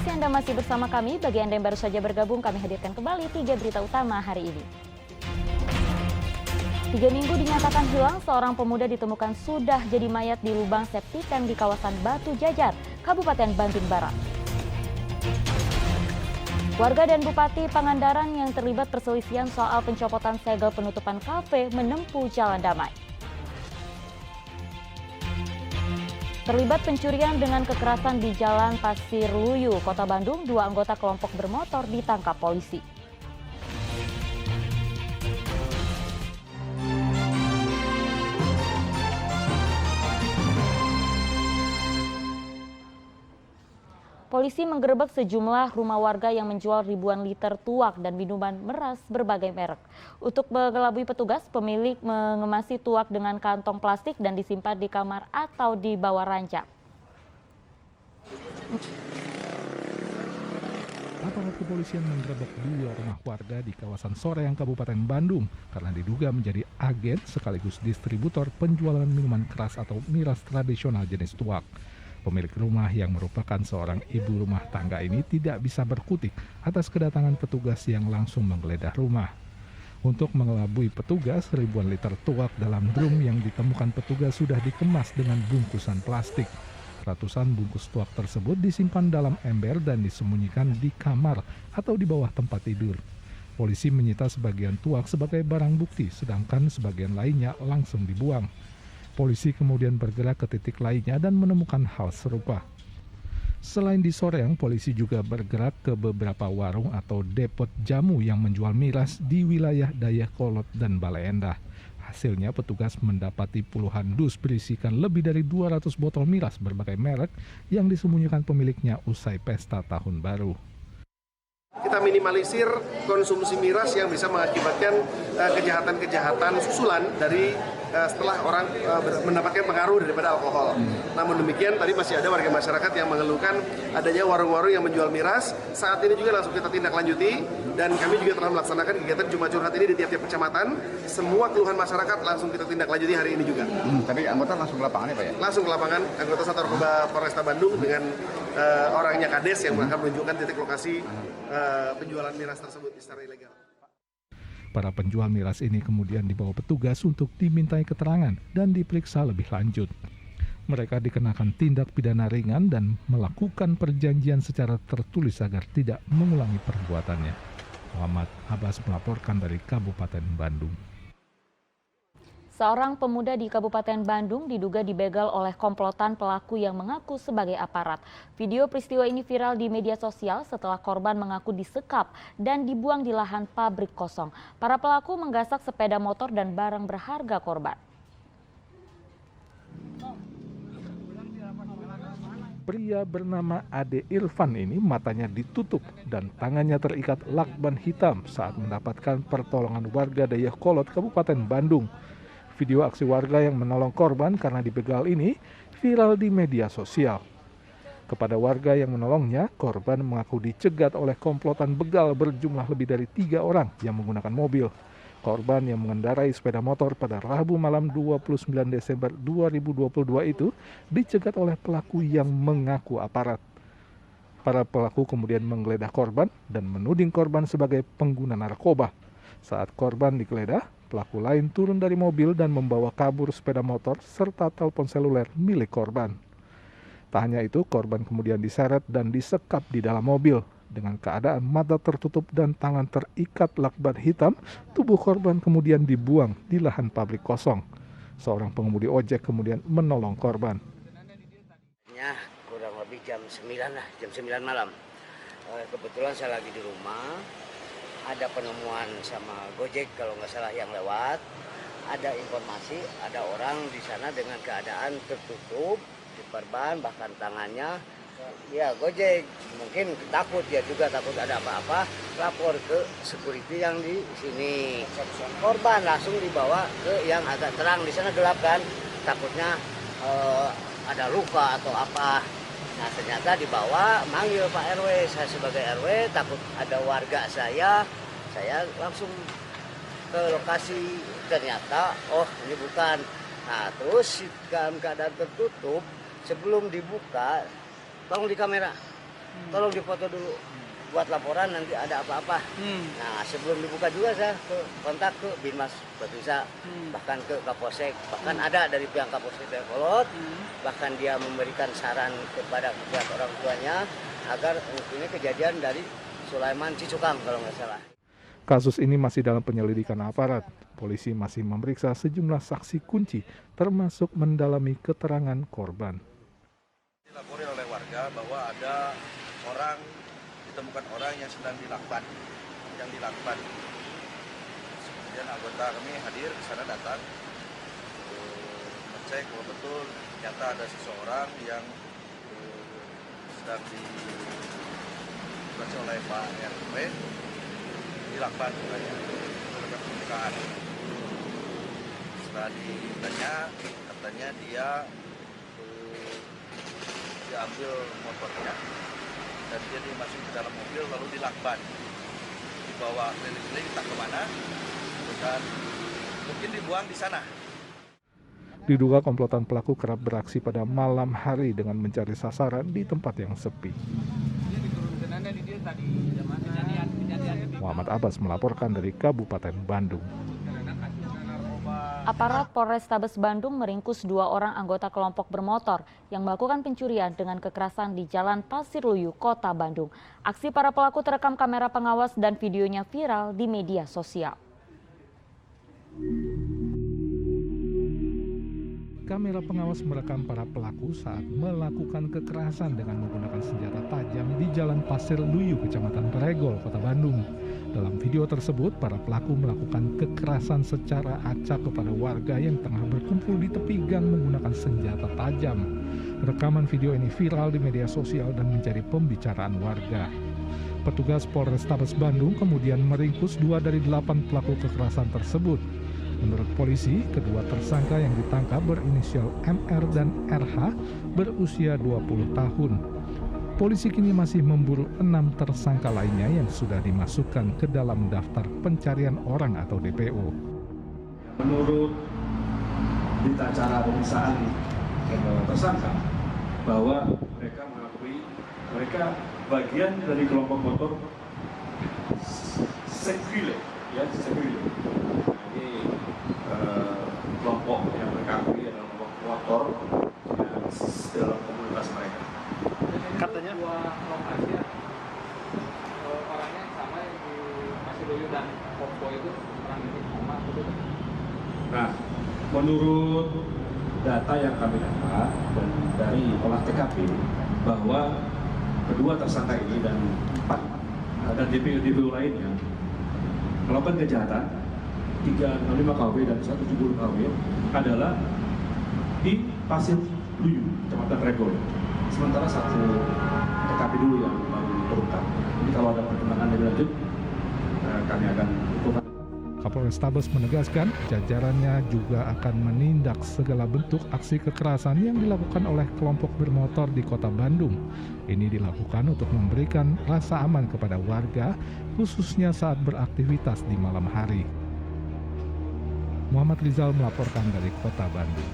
kasih Anda masih bersama kami. Bagi Anda yang baru saja bergabung, kami hadirkan kembali 3 berita utama hari ini. 3 minggu dinyatakan hilang, seorang pemuda ditemukan sudah jadi mayat di lubang septic tank di kawasan Batu Jajar, Kabupaten Bandung Barat. Warga dan Bupati Pangandaran yang terlibat perselisihan soal pencopotan segel penutupan kafe menempuh jalan damai. Terlibat pencurian dengan kekerasan di Jalan Pasir Luyu, Kota Bandung, 2 anggota kelompok bermotor ditangkap polisi. Polisi menggerebek sejumlah rumah warga yang menjual ribuan liter tuak dan minuman meras berbagai merek. Untuk mengelabui petugas, pemilik mengemasi tuak dengan kantong plastik dan disimpan di kamar atau di bawah ranjang. Aparat kepolisian menggerebek 2 rumah warga di kawasan Soreang, Kabupaten Bandung karena diduga menjadi agen sekaligus distributor penjualan minuman keras atau miras tradisional jenis tuak. Pemilik rumah yang merupakan seorang ibu rumah tangga ini tidak bisa berkutik atas kedatangan petugas yang langsung menggeledah rumah. Untuk mengelabui petugas, ribuan liter tuak dalam drum yang ditemukan petugas sudah dikemas dengan bungkusan plastik. Ratusan bungkus tuak tersebut disimpan dalam ember dan disembunyikan di kamar atau di bawah tempat tidur. Polisi menyita sebagian tuak sebagai barang bukti, sedangkan sebagian lainnya langsung dibuang. Polisi kemudian bergerak ke titik lainnya dan menemukan hal serupa. Selain di Soreang, polisi juga bergerak ke beberapa warung atau depot jamu yang menjual miras di wilayah Dayakolot dan Bale Endah. Hasilnya petugas mendapati puluhan dus berisikan lebih dari 200 botol miras berbagai merek yang disembunyikan pemiliknya usai pesta tahun baru. Kita minimalisir konsumsi miras yang bisa mengakibatkan kejahatan-kejahatan susulan dari setelah orang mendapatkan pengaruh daripada alkohol. Namun demikian, tadi masih ada warga masyarakat yang mengeluhkan adanya warung-warung yang menjual miras. Saat ini juga langsung kita tindak lanjuti dan kami juga telah melaksanakan kegiatan Jumat Curhat ini di tiap-tiap kecamatan. Semua keluhan masyarakat langsung kita tindak lanjuti hari ini juga. Tapi anggota langsung ke lapangan ya Pak ya? Langsung ke lapangan, anggota Satuan Narkoba Polresta Bandung dengan orangnya Kades yang akan menunjukkan titik lokasi penjualan miras tersebut secara ilegal. Para penjual miras ini kemudian dibawa petugas untuk dimintai keterangan dan diperiksa lebih lanjut. Mereka dikenakan tindak pidana ringan dan melakukan perjanjian secara tertulis agar tidak mengulangi perbuatannya. Muhammad Abbas melaporkan dari Kabupaten Bandung. Seorang pemuda di Kabupaten Bandung diduga dibegal oleh komplotan pelaku yang mengaku sebagai aparat. Video peristiwa ini viral di media sosial setelah korban mengaku disekap dan dibuang di lahan pabrik kosong. Para pelaku menggasak sepeda motor dan barang berharga korban. Pria bernama Ade Irfan ini matanya ditutup dan tangannya terikat lakban hitam saat mendapatkan pertolongan warga Dayakolot, Kabupaten Bandung. Video aksi warga yang menolong korban karena dibegal ini viral di media sosial. Kepada warga yang menolongnya, korban mengaku dicegat oleh komplotan begal berjumlah lebih dari 3 orang yang menggunakan mobil. Korban yang mengendarai sepeda motor pada Rabu malam 29 Desember 2022 itu dicegat oleh pelaku yang mengaku aparat. Para pelaku kemudian menggeledah korban dan menuding korban sebagai pengguna narkoba. Saat korban digeledah, pelaku lain turun dari mobil dan membawa kabur sepeda motor serta telepon seluler milik korban. Tak hanya itu, korban kemudian diseret dan disekap di dalam mobil. Dengan keadaan mata tertutup dan tangan terikat lakban hitam, tubuh korban kemudian dibuang di lahan pabrik kosong. Seorang pengemudi ojek kemudian menolong korban. Ya, kurang lebih jam 9 lah, jam 9 malam. Kebetulan saya lagi di rumah. Ada penemuan sama Gojek kalau nggak salah yang lewat, ada informasi ada orang di sana dengan keadaan tertutup, diperban bahkan tangannya, ya Gojek mungkin takut, ya juga takut ada apa-apa, lapor ke security yang di sini. Korban langsung dibawa ke yang agak terang, di sana gelap kan, takutnya ada luka atau apa. Nah ternyata dibawa, manggil Pak RW, saya sebagai RW takut ada warga saya langsung ke lokasi, ternyata oh ini bukan. Nah terus dalam keadaan tertutup, sebelum dibuka, tolong di kamera, tolong dipoto dulu buat laporan nanti ada apa-apa. Nah sebelum dibuka juga saya kontak ke Binmas Batusa, bahkan ke Kapolsek, bahkan ada dari pihak Kapolsek Dayakolot, bahkan dia memberikan saran kepada pihak orang tuanya agar ini kejadian dari Sulaiman Cicukang kalau nggak salah. Kasus ini masih dalam penyelidikan aparat. Polisi masih memeriksa sejumlah saksi kunci, termasuk mendalami keterangan korban. Dilapori oleh warga bahwa ada ditemukan orang yang sedang dilakban. Kemudian anggota kami hadir ke sana, datang mengecek bahwa betul ternyata ada seseorang yang sedang dibaca oleh Pak RW dilakban oleh permukaan. Setelah ditanya, katanya dia diambil motornya dan dia dimasukin ke dalam mobil lalu dilakban, dibawa keliling-keliling entah kemana dan mungkin dibuang di sana. Diduga komplotan pelaku kerap beraksi pada malam hari dengan mencari sasaran di tempat yang sepi. Muhammad Abbas melaporkan dari Kabupaten Bandung. Aparat Polrestabes Bandung meringkus 2 orang anggota kelompok bermotor yang melakukan pencurian dengan kekerasan di Jalan Pasir Luyu, Kota Bandung. Aksi para pelaku terekam kamera pengawas dan videonya viral di media sosial. Kamera pengawas merekam para pelaku saat melakukan kekerasan dengan menggunakan senjata tajam di Jalan Pasir Luyu, Kecamatan Regol, Kota Bandung. Dalam video tersebut, para pelaku melakukan kekerasan secara acak kepada warga yang tengah berkumpul di tepi gang menggunakan senjata tajam. Rekaman video ini viral di media sosial dan menjadi pembicaraan warga. Petugas Polrestabes Bandung kemudian meringkus 2 dari 8 pelaku kekerasan tersebut. Menurut polisi, kedua tersangka yang ditangkap berinisial MR dan RH berusia 20 tahun. Polisi kini masih memburu 6 tersangka lainnya yang sudah dimasukkan ke dalam daftar pencarian orang atau DPO. Menurut berita acara pemeriksaan tersangka bahwa mereka mengakui mereka bagian dari kelompok motor Sekrile, ya Sekrile. Ini kelompok yang mereka akui adalah kelompok motor yang dalam komunitas mereka. Katanya dua lokasi orangnya sama yang di Pasir Luyu dan Popo itu orang ini sama itu. Nah, menurut data yang kami dapat dan dari olah TKP bahwa kedua tersangka ini dan 4 dan DPO lainnya melakukan kejahatan 365 KW dan 170 KW adalah di Pasir Luyu, Kecamatan Regol. Sementara satu TKP dulu yang baru terungkap. Jadi kalau ada perkembangan lebih lanjut, kami akan lakukan. Kapolrestabes menegaskan jajarannya juga akan menindak segala bentuk aksi kekerasan yang dilakukan oleh kelompok bermotor di Kota Bandung. Ini dilakukan untuk memberikan rasa aman kepada warga, khususnya saat beraktivitas di malam hari. Muhammad Rizal melaporkan dari Kota Bandung.